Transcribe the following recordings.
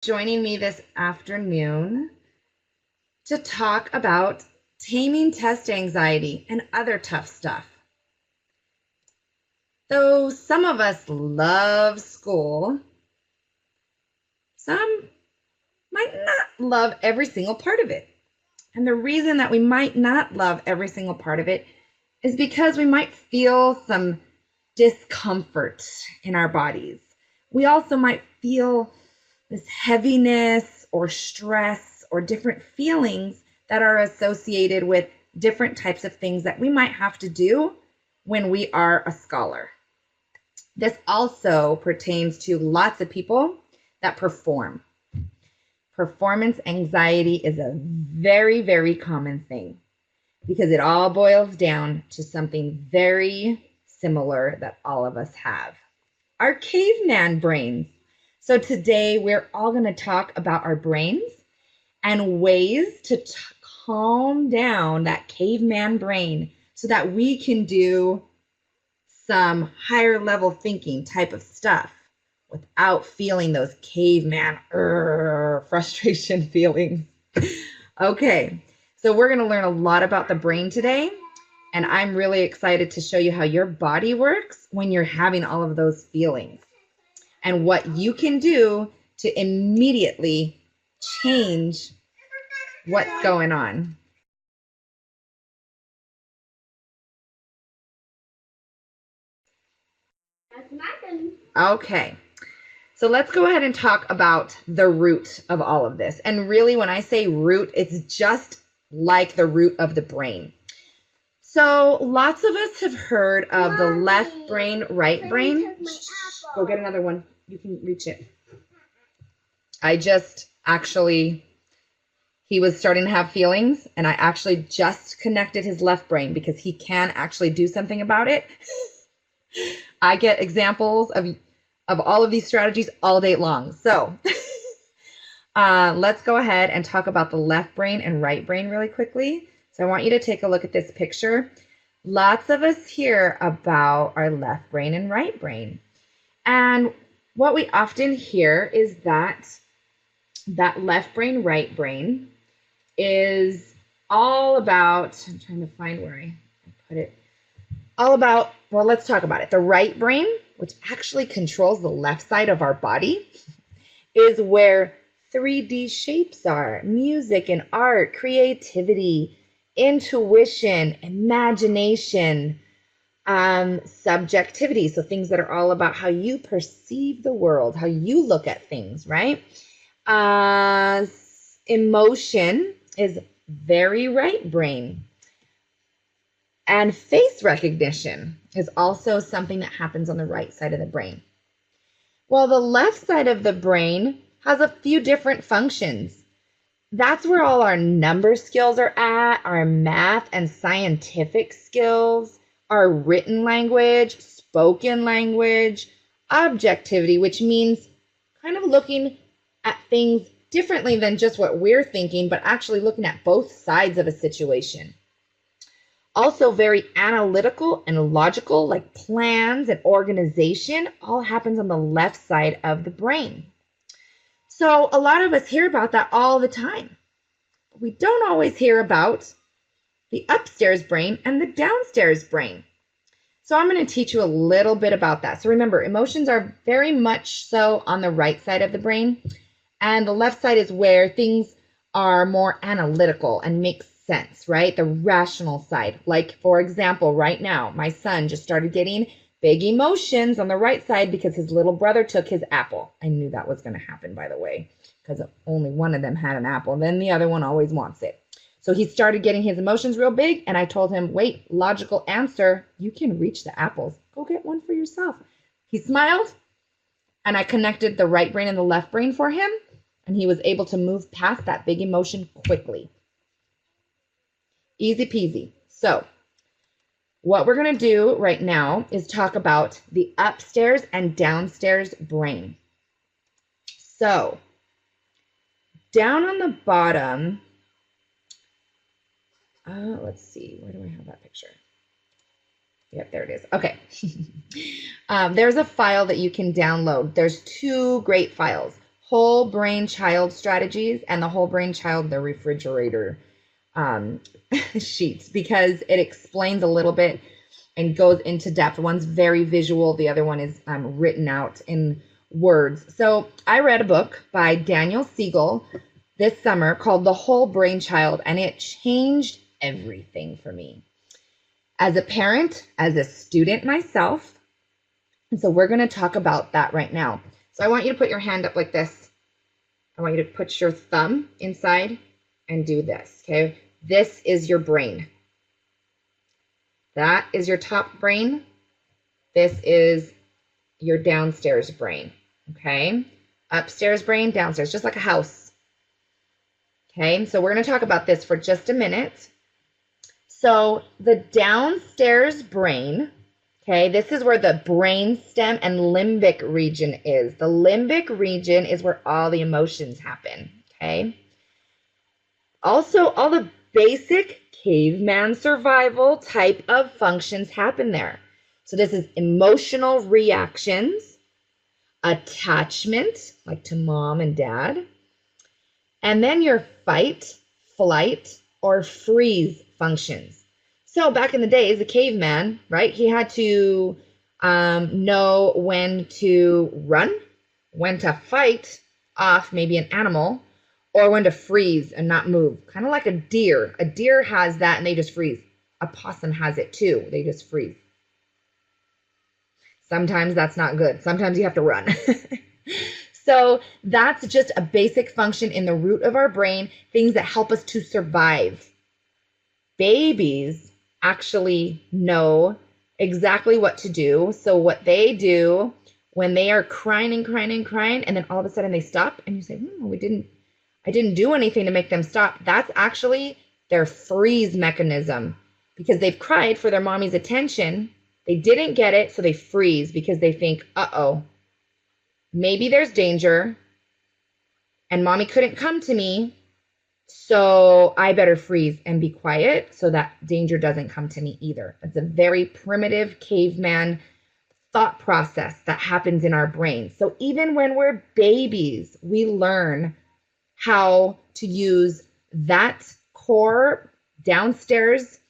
Joining me this afternoon to talk about taming test anxiety and other tough stuff. Though some of us love school, some might not love every single part of it. And the reason that we might not love every single part of it is because we might feel some discomfort in our bodies. We also might feel this heaviness or stress or different feelings that are associated with different types of things that we might have to do when we are a scholar. This also pertains to lots of people that perform. Performance anxiety is a very, very common thing because it all boils down to something very similar that all of us have. Our caveman brains. So today we're all going to talk about our brains and ways to calm down that caveman brain so that we can do some higher level thinking type of stuff without feeling those caveman frustration feelings. Okay, so we're going to learn a lot about the brain today, and I'm really excited to show you how your body works when you're having all of those feelings and what you can do to immediately change what's going on. Okay, so let's go ahead and talk about the root of all of this. And really, when I say root, it's just like the root of the brain. So lots of us have heard of the left brain, right brain. Go get another one. You can reach it. He was starting to have feelings, and I actually just connected his left brain because he can actually do something about it. I get examples of all of these strategies all day long. So let's go ahead and talk about the left brain and right brain really quickly. So I want you to take a look at this picture. Lots of us hear about our left brain and right brain. And what we often hear is that left brain, right brain is all about, I'm trying to find where I put it, all about, well, let's talk about it. The right brain, which actually controls the left side of our body, is where 3D shapes are, music and art, creativity, intuition, imagination, subjectivity. So things that are all about how you perceive the world, how you look at things, right? Emotion is very right brain. And face recognition is also something that happens on the right side of the brain. Well, the left side of the brain has a few different functions. That's where all our number skills are at, our math and scientific skills, our written language, spoken language, objectivity, which means kind of looking at things differently than just what we're thinking, but actually looking at both sides of a situation. Also very analytical and logical, like plans and organization, all happens on the left side of the brain. So a lot of us hear about that all the time. We don't always hear about the upstairs brain and the downstairs brain. So I'm going to teach you a little bit about that. So remember, emotions are very much so on the right side of the brain, and the left side is where things are more analytical and make sense, right? The rational side. Like, for example, right now, my son just started getting big emotions on the right side because his little brother took his apple. I knew that was going to happen, by the way, because only one of them had an apple. Then the other one always wants it. So he started getting his emotions real big, and I told him, wait, logical answer, you can reach the apples. Go get one for yourself. He smiled, and I connected the right brain and the left brain for him, and he was able to move past that big emotion quickly. Easy peasy. So what we're going to do right now is talk about the upstairs and downstairs brain. So down on the bottom, let's see, where do I have that picture? Yep, there it is. Okay. There's a file that you can download. There's two great files. whole brain child strategies and the whole brain child, the refrigerator um, sheets, because it explains a little bit and goes into depth. One's very visual, the other one is written out in words. So I read a book by Daniel Siegel this summer called The Whole Brain Child, and it changed everything for me as a parent, as a student myself. And so we're going to talk about that right now. So I want you to put your hand up like this. I want you to put your thumb inside and do this, okay? This is your brain. That is your top brain. This is your downstairs brain, okay? Upstairs brain, downstairs, just like a house. Okay, so we're going to talk about this for just a minute. So the downstairs brain, okay, this is where the brain stem and limbic region is. The limbic region is where all the emotions happen, okay? Also, all the basic caveman survival type of functions happen there. So this is emotional reactions, attachment, like to mom and dad, and then your fight, flight, or freeze functions. So back in the days, the caveman, right, he had to know when to run, when to fight off maybe an animal, or when to freeze and not move. Kind of like a deer. A deer has that and they just freeze. A possum has it too. They just freeze. Sometimes that's not good. Sometimes you have to run. So that's just a basic function in the root of our brain, things that help us to survive. Babies actually know exactly what to do. So what they do when they are crying and crying and crying, and then all of a sudden they stop, and you say, I didn't do anything to make them stop. That's actually their freeze mechanism, because they've cried for their mommy's attention. They didn't get it, so they freeze because they think, uh-oh, maybe there's danger and mommy couldn't come to me, so I better freeze and be quiet so that danger doesn't come to me either. It's a very primitive caveman thought process that happens in our brains. So even when we're babies, we learn how to use that core downstairs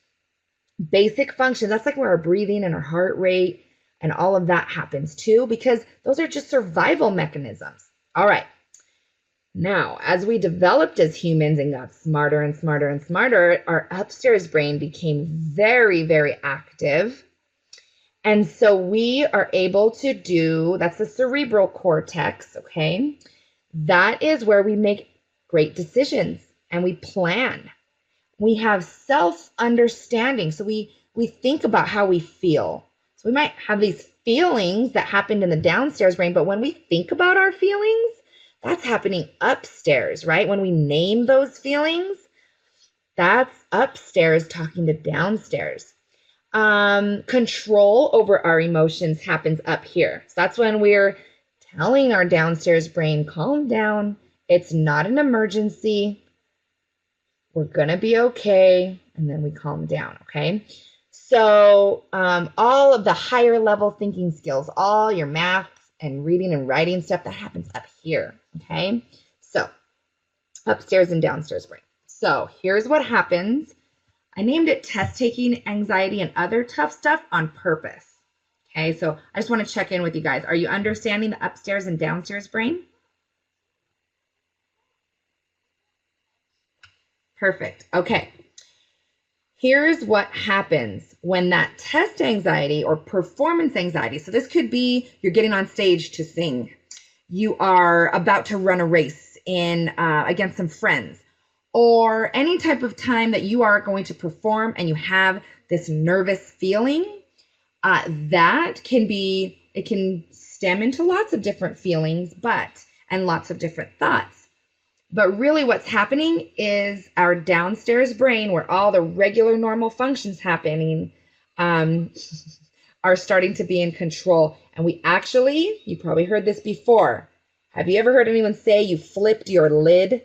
basic functions. That's like where our breathing and our heart rate and all of that happens too, because those are just survival mechanisms. All right. Now, as we developed as humans and got smarter and smarter and smarter, our upstairs brain became very, very active. And so we are able to do, that's the cerebral cortex, okay? That is where we make great decisions and we plan. We have self-understanding. So we think about how we feel. So we might have these feelings that happened in the downstairs brain, but when we think about our feelings, that's happening upstairs, right? When we name those feelings, that's upstairs talking to downstairs. Control over our emotions happens up here. So that's when we're telling our downstairs brain, calm down. It's not an emergency. We're going to be okay. And then we calm down, okay? So all of the higher level thinking skills, all your math and reading and writing stuff, that happens up here, okay? So upstairs and downstairs brain. So here's what happens. I named it test taking, anxiety, and other tough stuff on purpose. Okay, so I just want to check in with you guys. Are you understanding the upstairs and downstairs brain? Perfect. Okay. Here's what happens when that test anxiety or performance anxiety, so this could be you're getting on stage to sing, you are about to run a race in against some friends, or any type of time that you are going to perform and you have this nervous feeling, that can be, it can stem into lots of different feelings, and lots of different thoughts. But really what's happening is our downstairs brain, where all the regular normal functions happening, are starting to be in control. And we actually, you probably heard this before. Have you ever heard anyone say you flipped your lid?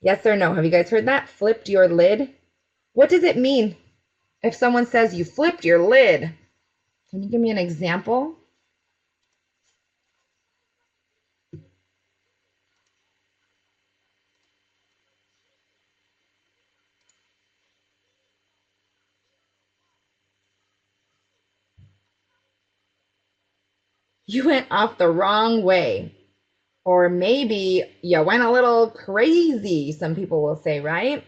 Yes or no? Have you guys heard that? Flipped your lid? What does it mean if someone says you flipped your lid? Can you give me an example? You went off the wrong way. Or maybe you went a little crazy, some people will say, right?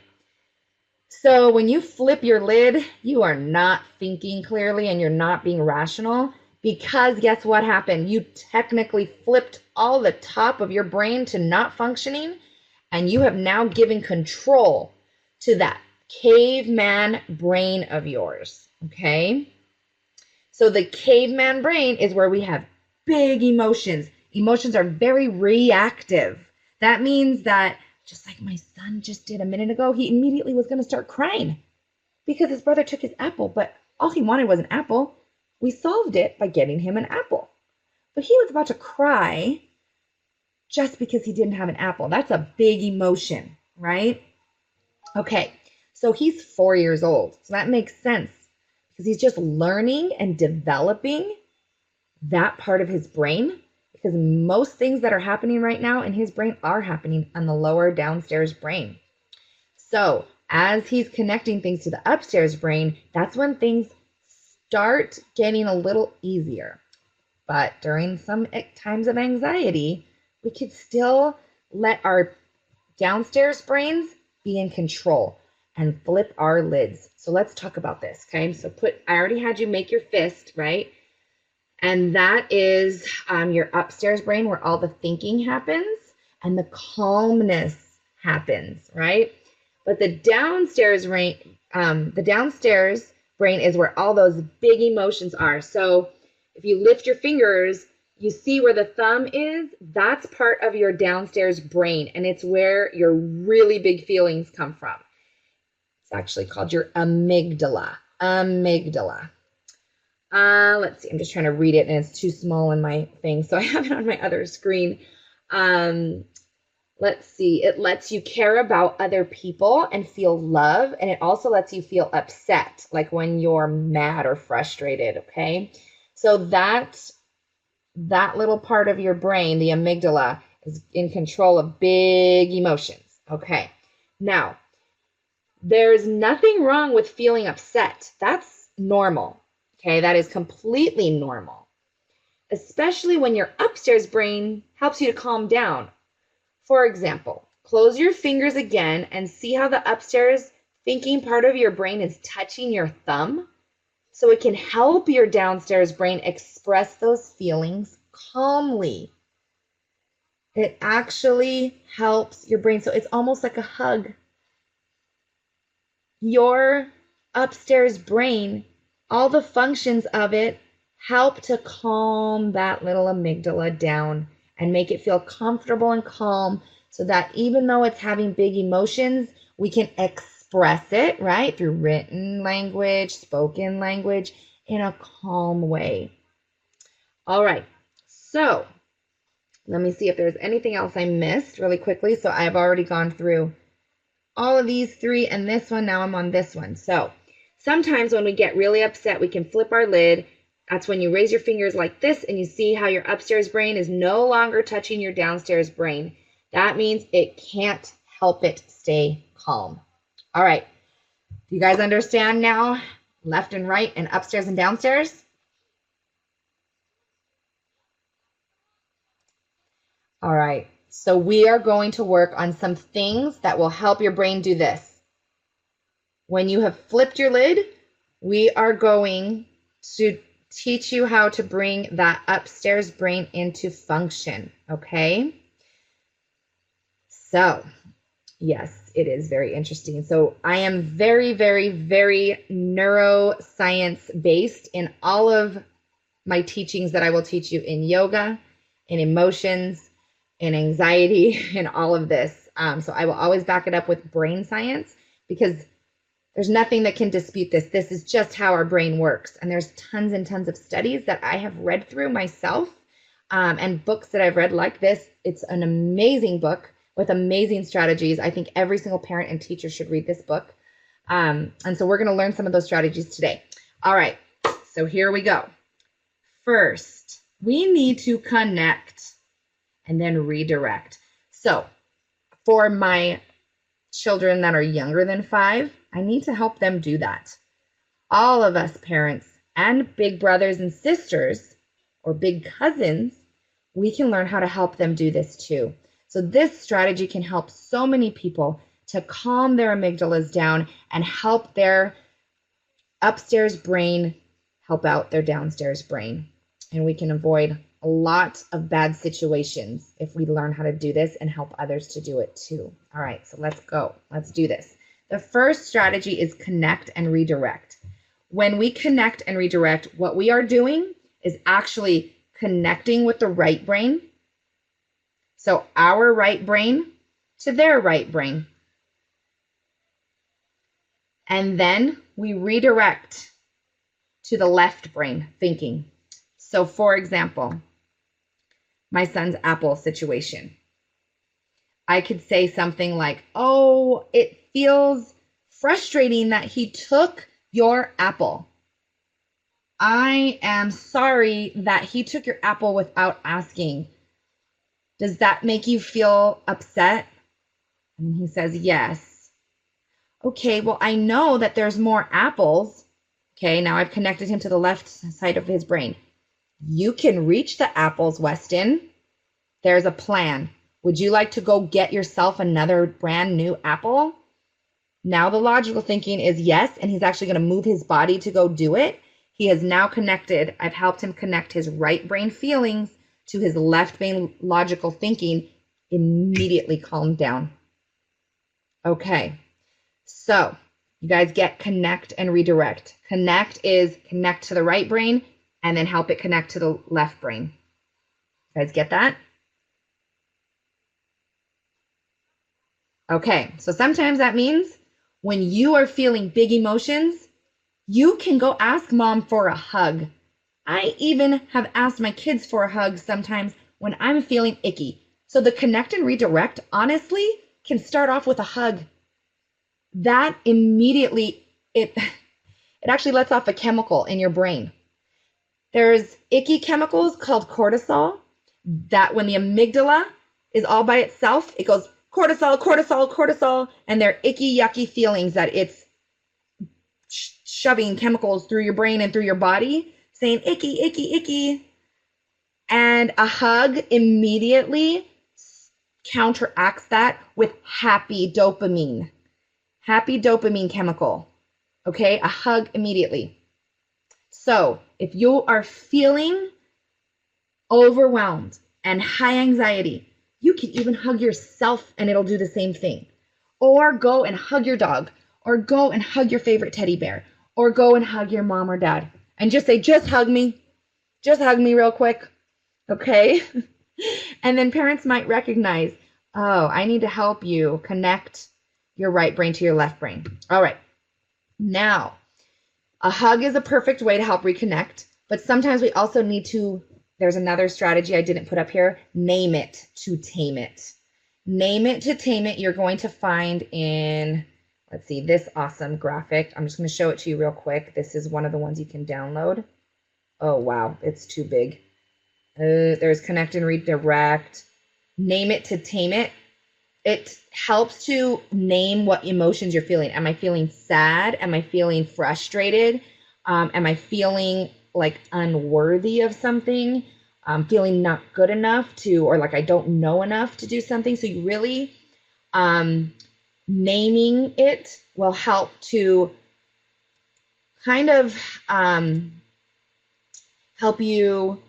So when you flip your lid, you are not thinking clearly and you're not being rational, because guess what happened? You technically flipped all the top of your brain to not functioning, and you have now given control to that caveman brain of yours, okay? So the caveman brain is where we have big emotions. Emotions are very reactive. That means that, just like my son just did a minute ago, he immediately was going to start crying because his brother took his apple, but all he wanted was an apple. We solved it by getting him an apple. But he was about to cry just because he didn't have an apple. That's a big emotion, right? Okay, so he's 4 years old. So that makes sense because he's just learning and developing that part of his brain, because most things that are happening right now in his brain are happening on the lower downstairs brain. So as he's connecting things to the upstairs brain, that's when things start getting a little easier. But during some times of anxiety, we could still let our downstairs brains be in control and flip our lids. So let's talk about this, okay? So I already had you make your fist, right? And that is your upstairs brain, where all the thinking happens and the calmness happens, right? But the downstairs brain is where all those big emotions are. So if you lift your fingers, you see where the thumb is? That's part of your downstairs brain, and it's where your really big feelings come from. It's actually called your amygdala. Let's see, I'm just trying to read it and it's too small in my thing, so I have it on my other screen. Let's see, it lets you care about other people and feel love, and it also lets you feel upset, like when you're mad or frustrated, okay? So that little part of your brain, the amygdala, is in control of big emotions, okay? Now, there's nothing wrong with feeling upset. That's normal. Okay, that is completely normal, especially when your upstairs brain helps you to calm down. For example, close your fingers again and see how the upstairs thinking part of your brain is touching your thumb, so it can help your downstairs brain express those feelings calmly. It actually helps your brain, so it's almost like a hug. Your upstairs brain, all the functions of it help to calm that little amygdala down and make it feel comfortable and calm, so that even though it's having big emotions, we can express it, right, through written language, spoken language, in a calm way. All right, so let me see if there's anything else I missed really quickly. So I've already gone through all of these three and this one. Now I'm on this one. So sometimes when we get really upset, we can flip our lid. That's when you raise your fingers like this and you see how your upstairs brain is no longer touching your downstairs brain. That means it can't help it stay calm. All right. Do you guys understand now? Left and right and upstairs and downstairs? All right. So we are going to work on some things that will help your brain do this. When you have flipped your lid, we are going to teach you how to bring that upstairs brain into function, okay? So, yes, it is very interesting. So I am very, very, very neuroscience based in all of my teachings that I will teach you in yoga, in emotions, in anxiety, in all of this. So I will always back it up with brain science, because there's nothing that can dispute this. This is just how our brain works. And there's tons and tons of studies that I have read through myself, and books that I've read like this. It's an amazing book with amazing strategies. I think every single parent and teacher should read this book. And so we're going to learn some of those strategies today. All right, so here we go. First, we need to connect and then redirect. So for my children that are younger than 5, I need to help them do that. All of us parents and big brothers and sisters or big cousins, we can learn how to help them do this too. So this strategy can help so many people to calm their amygdalas down and help their upstairs brain help out their downstairs brain. And we can avoid a lot of bad situations if we learn how to do this and help others to do it too. All right, so let's go. Let's do this. The first strategy is connect and redirect. When we connect and redirect, what we are doing is actually connecting with the right brain. So our right brain to their right brain. And then we redirect to the left brain thinking. So for example, my son's apple situation. I could say something like, oh, it feels frustrating that he took your apple. I am sorry that he took your apple without asking. Does that make you feel upset? And he says, yes. Okay, well, I know that there's more apples. Okay, now I've connected him to the left side of his brain. You can reach the apples, Weston. There's a plan. Would you like to go get yourself another brand new apple? Now the logical thinking is yes, and he's actually going to move his body to go do it. He has now connected. I've helped him connect his right brain feelings to his left brain logical thinking. Immediately calmed down. Okay, so you guys get connect and redirect. Connect is connect to the right brain and then help it connect to the left brain. You guys get that? Okay, so sometimes that means when you are feeling big emotions, you can go ask mom for a hug. I even have asked my kids for a hug sometimes when I'm feeling icky. So the connect and redirect, honestly, can start off with a hug. That immediately, it actually lets off a chemical in your brain. There's icky chemicals called cortisol that when the amygdala is all by itself, it goes cortisol, cortisol, cortisol, and they're icky, yucky feelings that it's shoving chemicals through your brain and through your body, saying icky, icky, icky. And a hug immediately counteracts that with happy dopamine chemical. Okay, a hug immediately. So if you are feeling overwhelmed and high anxiety, you can even hug yourself and it'll do the same thing. Or go and hug your dog, or go and hug your favorite teddy bear, or go and hug your mom or dad and just say, just hug me real quick. Okay. And then parents might recognize, oh, I need to help you connect your right brain to your left brain. All right. Now, a hug is a perfect way to help reconnect, but sometimes we also need to, there's another strategy I didn't put up here, name it to tame it. Name it to tame it. You're going to find in, let's see, this awesome graphic. I'm just going to show it to you real quick. This is one of the ones you can download. Oh, wow. It's too big. There's connect and redirect. Name it to tame it. It helps to name what emotions you're feeling. Am I feeling sad? Am I feeling frustrated? Am I feeling like unworthy of something? Feeling not good enough to, or like I don't know enough to do something. So you really, naming it will help to kind of help you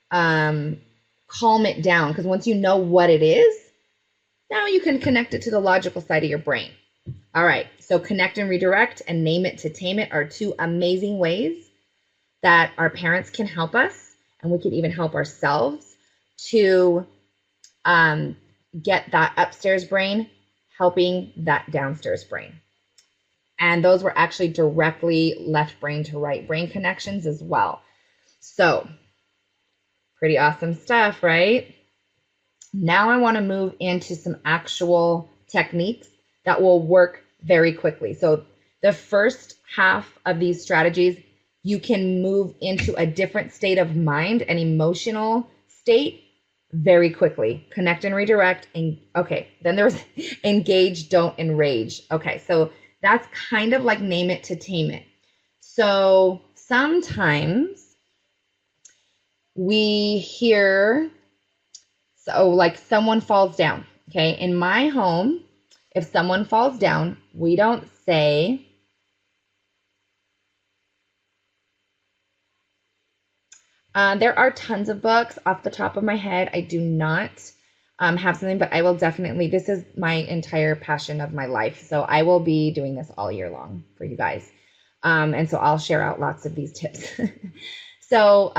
calm it down. Because once you know what it is, now you can connect it to the logical side of your brain. All right, so connect and redirect and name it to tame it are two amazing ways that our parents can help us, and we can even help ourselves to get that upstairs brain helping that downstairs brain. And those were actually directly left brain to right brain connections as well. So pretty awesome stuff, right? Now I want to move into some actual techniques that will work very quickly. So the first half of these strategies, you can move into a different state of mind, an emotional state, very quickly. Connect and redirect. And okay, then there's engage, don't enrage. Okay, so that's kind of like name it to tame it. So sometimes we hear, so like someone falls down. Okay. In my home, if someone falls down, we don't say, there are tons of books off the top of my head. I do not have something, but I will definitely, this is my entire passion of my life. So I will be doing this all year long for you guys. And so I'll share out lots of these tips. So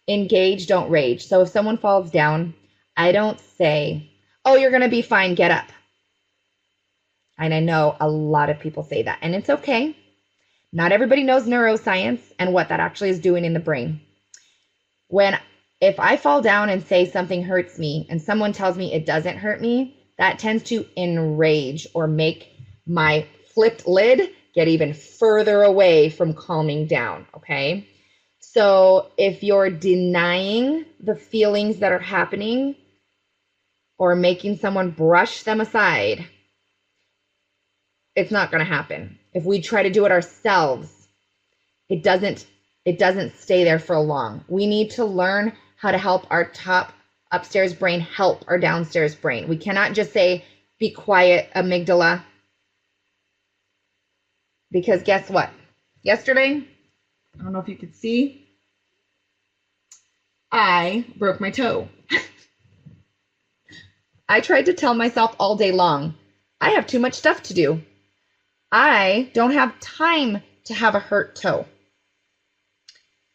engage, don't rage. So if someone falls down, I don't say, oh, you're going to be fine, get up. And I know a lot of people say that, and it's okay. Not everybody knows neuroscience and what that actually is doing in the brain. If I fall down and say something hurts me and someone tells me it doesn't hurt me, that tends to enrage or make my flipped lid get even further away from calming down, okay? So if you're denying the feelings that are happening or making someone brush them aside, it's not going to happen. If we try to do it ourselves, it doesn't stay there for long. We need to learn how to help our top upstairs brain help our downstairs brain. We cannot just say, be quiet, amygdala. Because guess what? Yesterday, I don't know if you could see, I broke my toe. I tried to tell myself all day long, I have too much stuff to do. I don't have time to have a hurt toe.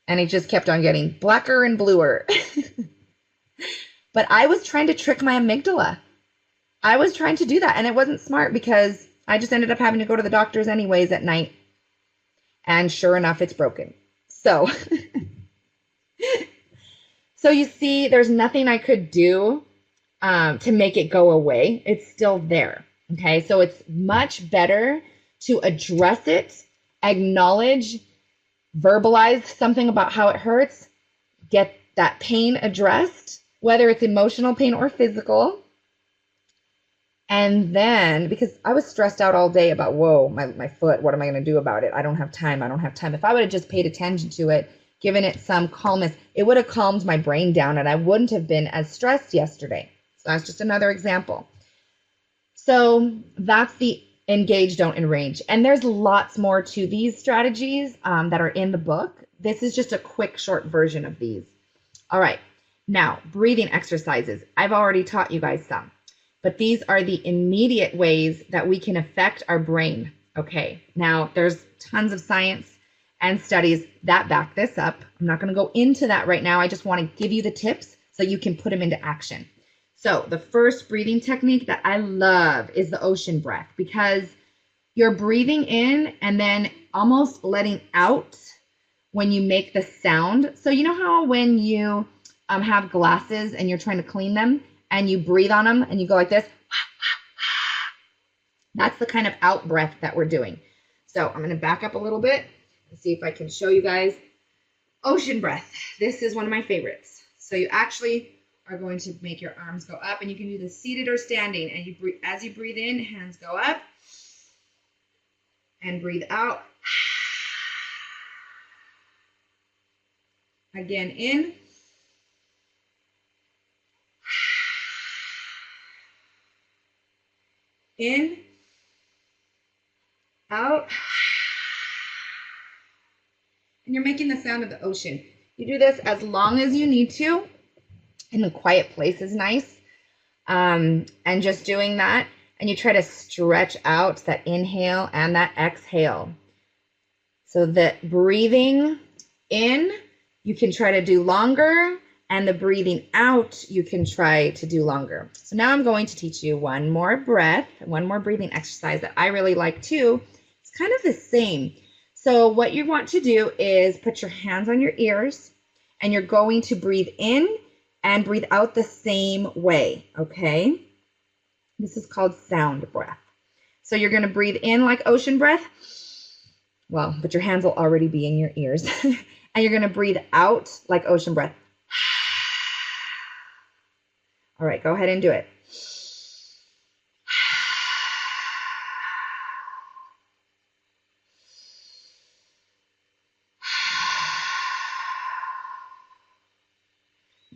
And it just kept on getting blacker and bluer. But I was trying to trick my amygdala. I was trying to do that, and it wasn't smart because I just ended up having to go to the doctor's anyways at night. And sure enough, it's broken. So, so you see, there's nothing I could do to make it go away. It's still there. Okay, so it's much better to address it, acknowledge, verbalize something about how it hurts, get that pain addressed, whether it's emotional pain or physical. And then, because I was stressed out all day about, whoa, my foot, what am I going to do about it? I don't have time. If I would have just paid attention to it, given it some calmness, it would have calmed my brain down and I wouldn't have been as stressed yesterday. So that's just another example. So that's the engage, don't enrage. And there's lots more to these strategies that are in the book. This is just a quick, short version of these. All right. Now, breathing exercises. I've already taught you guys some, but these are the immediate ways that we can affect our brain. Okay. Now, there's tons of science and studies that back this up. I'm not going to go into that right now. I just want to give you the tips so you can put them into action. So the first breathing technique that I love is the ocean breath, because you're breathing in and then almost letting out when you make the sound. So you know how when you have glasses and you're trying to clean them and you breathe on them and you go like this? That's the kind of out breath that we're doing. So I'm going to back up a little bit and see if I can show you guys ocean breath. This is one of my favorites. So you actually are going to make your arms go up, and you can do this seated or standing, and you breathe, as you breathe in, hands go up and breathe out. Again, in. In. Out. And you're making the sound of the ocean. You do this as long as you need to. In a quiet place is nice. And just doing that, and you try to stretch out that inhale and that exhale. So the breathing in, you can try to do longer, and the breathing out, you can try to do longer. So now I'm going to teach you one more breathing exercise that I really like too. It's kind of the same. So what you want to do is put your hands on your ears, and you're going to breathe in and breathe out the same way, okay? This is called sound breath. So you're going to breathe in like ocean breath. Well, but your hands will already be in your ears. And you're going to breathe out like ocean breath. All right, go ahead and do it.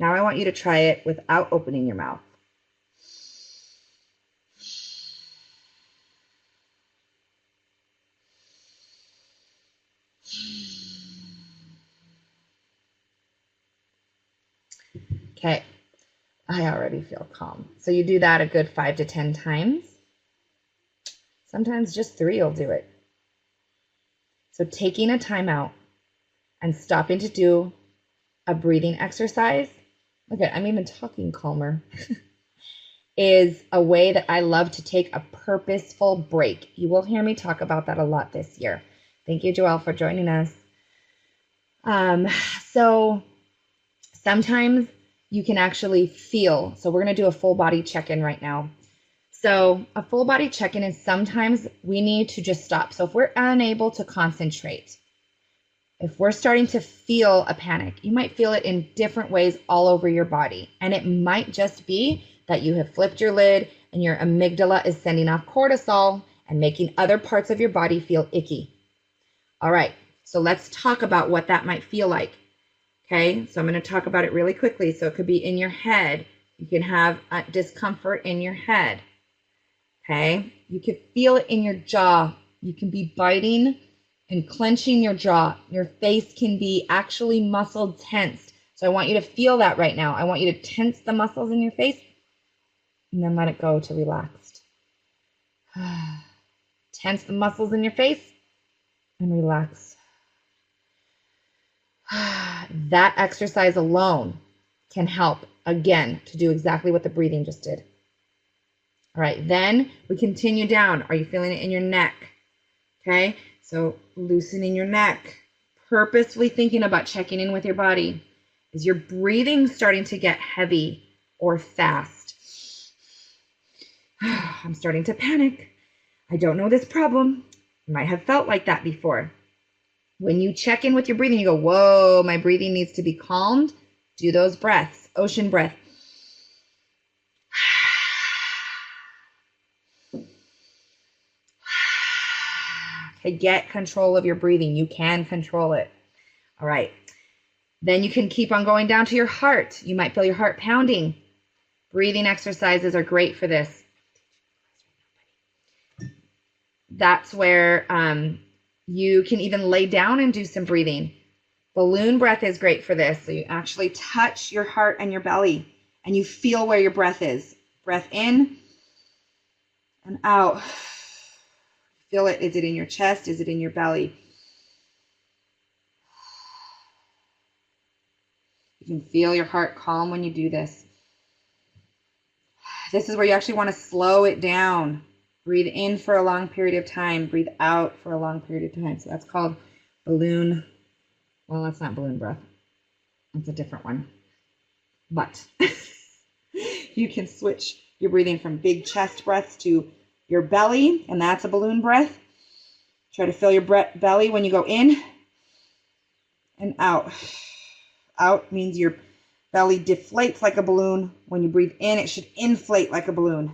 Now I want you to try it without opening your mouth. Okay, I already feel calm. So you do that a good 5 to 10 times. Sometimes just 3 will do it. So taking a time out and stopping to do a breathing exercise, okay, I'm even talking calmer, is a way that I love to take a purposeful break. You will hear me talk about that a lot this year. Thank you, Joelle, for joining us. So sometimes you can actually feel, so we're going to do a full body check-in right now. So a full body check-in is sometimes we need to just stop. So if we're unable to concentrate, if we're starting to feel a panic, you might feel it in different ways all over your body. And it might just be that you have flipped your lid and your amygdala is sending off cortisol and making other parts of your body feel icky. All right, so let's talk about what that might feel like. Okay, so I'm going to talk about it really quickly. So it could be in your head. You can have discomfort in your head. Okay, you could feel it in your jaw. You can be biting and clenching your jaw. Your face can be actually muscle tensed. So I want you to feel that right now. I want you to tense the muscles in your face and then let it go to relaxed. Tense the muscles in your face and relax. That exercise alone can help, again, to do exactly what the breathing just did. All right, then we continue down. Are you feeling it in your neck? Okay, so loosening your neck. Purposefully thinking about checking in with your body. Is your breathing starting to get heavy or fast? I'm starting to panic. I don't know this problem. You might have felt like that before. When you check in with your breathing, you go, whoa, my breathing needs to be calmed. Do those breaths, ocean breath. Okay, get control of your breathing. You can control it. All right. Then you can keep on going down to your heart. You might feel your heart pounding. Breathing exercises are great for this. That's where you can even lay down and do some breathing. Balloon breath is great for this. So you actually touch your heart and your belly and you feel where your breath is. Breath in and out. Feel it. Is it in your chest? Is it in your belly? You can feel your heart calm when you do this. This is where you actually want to slow it down. Breathe in for a long period of time. Breathe out for a long period of time. So that's called balloon. Well, that's not balloon breath. It's a different one. But you can switch your breathing from big chest breaths to your belly, and that's a balloon breath. Try to fill your belly when you go in and out. Out means your belly deflates like a balloon. When you breathe in, it should inflate like a balloon.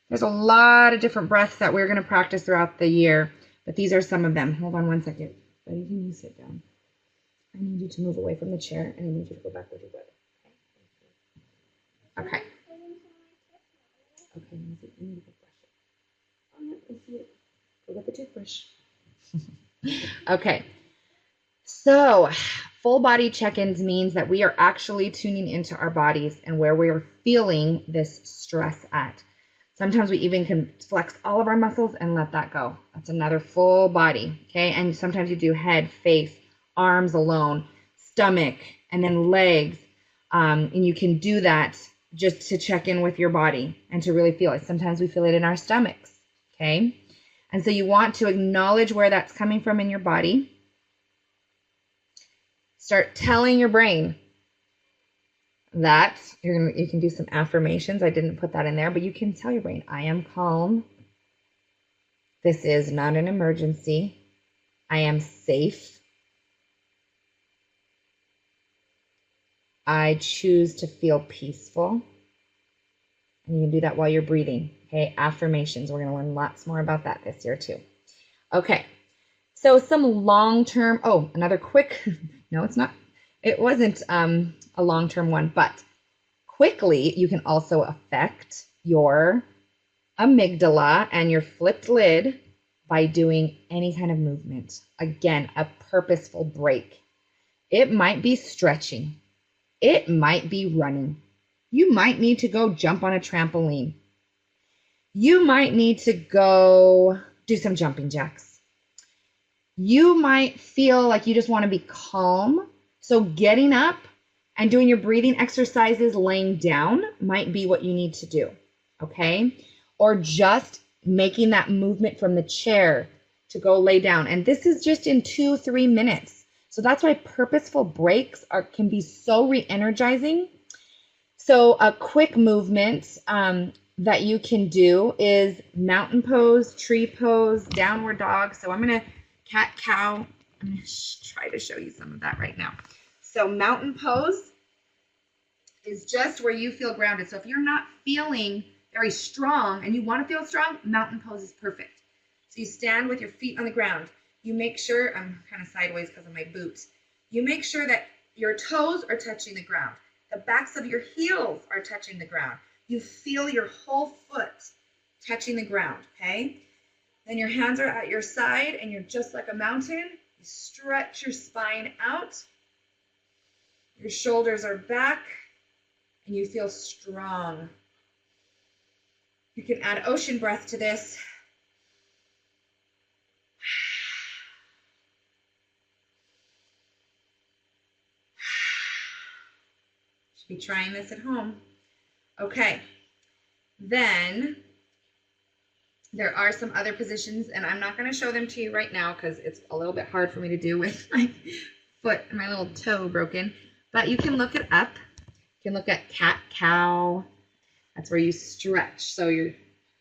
There's a lot of different breaths that we're going to practice throughout the year, but these are some of them. Hold on one second. Buddy, can you sit down? I need you to move away from the chair, and I need you to go back with your brother. Okay. Okay, you need to brush it. Oh, yeah, I see it. Go get the toothbrush. Okay. So, full body check-ins means that we are actually tuning into our bodies and where we are feeling this stress at. Sometimes we even can flex all of our muscles and let that go. That's another full body, okay? And sometimes you do head, face, arms alone, stomach, and then legs. And you can do that just to check in with your body and to really feel it. Sometimes we feel it in our stomachs, okay? And so you want to acknowledge where that's coming from in your body. Start telling your brain that you can do some affirmations. I didn't put that in there, but you can tell your brain, I am calm. This is not an emergency. I am safe. I choose to feel peaceful. And you can do that while you're breathing. Okay, affirmations. We're going to learn lots more about that this year too. Okay, So some long-term, oh, another quick, no, it's not, it wasn't a long-term one, but quickly you can also affect your amygdala and your flipped lid by doing any kind of movement. Again, a purposeful break. It might be stretching. It might be running. You might need to go jump on a trampoline. You might need to go do some jumping jacks. You might feel like you just want to be calm. So getting up and doing your breathing exercises laying down might be what you need to do, okay? Or just making that movement from the chair to go lay down. And this is just in 2-3 minutes. So that's why purposeful breaks can be so re-energizing. So a quick movement that you can do is mountain pose, tree pose, downward dog. So I'm going to cat-cow. I'm going to try to show you some of that right now. So mountain pose is just where you feel grounded. So if you're not feeling very strong and you want to feel strong, mountain pose is perfect. So you stand with your feet on the ground. You make sure, I'm kind of sideways because of my boots. You make sure that your toes are touching the ground. The backs of your heels are touching the ground. You feel your whole foot touching the ground, okay? Then your hands are at your side and you're just like a mountain. You stretch your spine out. Your shoulders are back and you feel strong. You can add ocean breath to this. Should be trying this at home. Okay, then there are some other positions, and I'm not going to show them to you right now because it's a little bit hard for me to do with my foot and my little toe broken. But you can look it up. You can look at cat-cow. That's where you stretch. So you're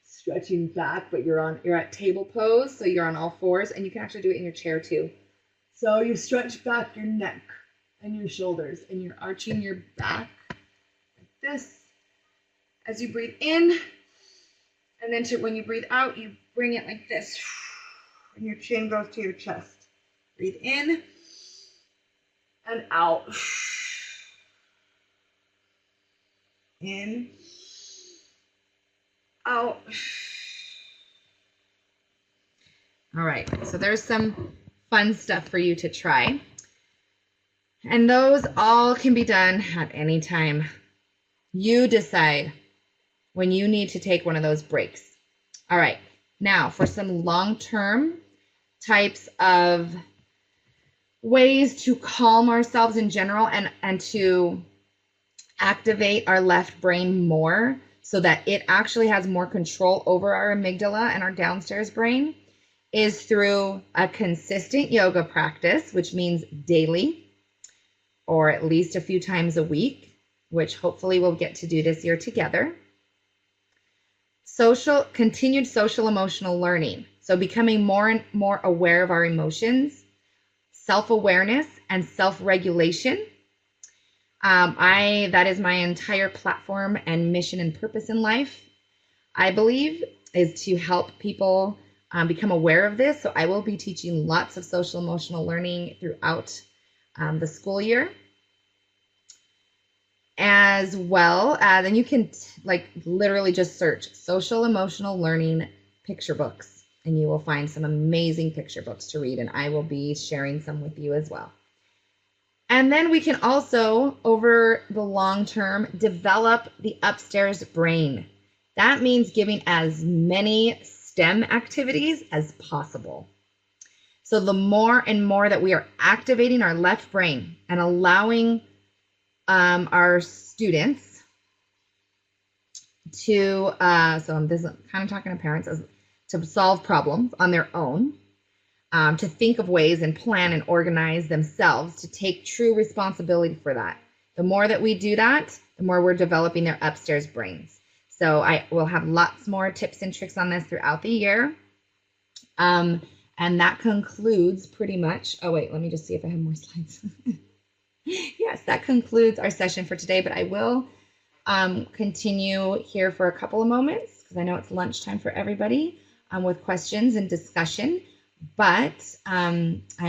stretching back, but you're at table pose, so you're on all fours, and you can actually do it in your chair too. So you stretch back your neck and your shoulders, and you're arching your back like this as you breathe in, and then when you breathe out, you bring it like this, and your chin goes to your chest. Breathe in and out. In, out. All right, so there's some fun stuff for you to try. And those all can be done at any time. You decide when you need to take one of those breaks. All right, now for some long-term types of ways to calm ourselves in general and to activate our left brain more so that it actually has more control over our amygdala and our downstairs brain is through a consistent yoga practice, which means daily or at least a few times a week, which hopefully we'll get to do this year together. Continued social emotional learning. So becoming more and more aware of our emotions, self-awareness, and self-regulation. That is my entire platform and mission and purpose in life, I believe, is to help people become aware of this. So I will be teaching lots of social emotional learning throughout the school year. As well, then you can literally just search social emotional learning picture books, and you will find some amazing picture books to read, and I will be sharing some with you as well. And then we can also, over the long term, develop the upstairs brain. That means giving as many STEM activities as possible. So the more and more that we are activating our left brain and allowing our students to, so I'm kind of talking to parents, to solve problems on their own, to think of ways and plan and organize themselves to take true responsibility for that. The more that we do that, the more we're developing their upstairs brains. So I will have lots more tips and tricks on this throughout the year. And that concludes pretty much, oh wait, let me just see if I have more slides. Yes, that concludes our session for today, but I will continue here for a couple of moments because I know it's lunchtime for everybody with questions and discussion. But I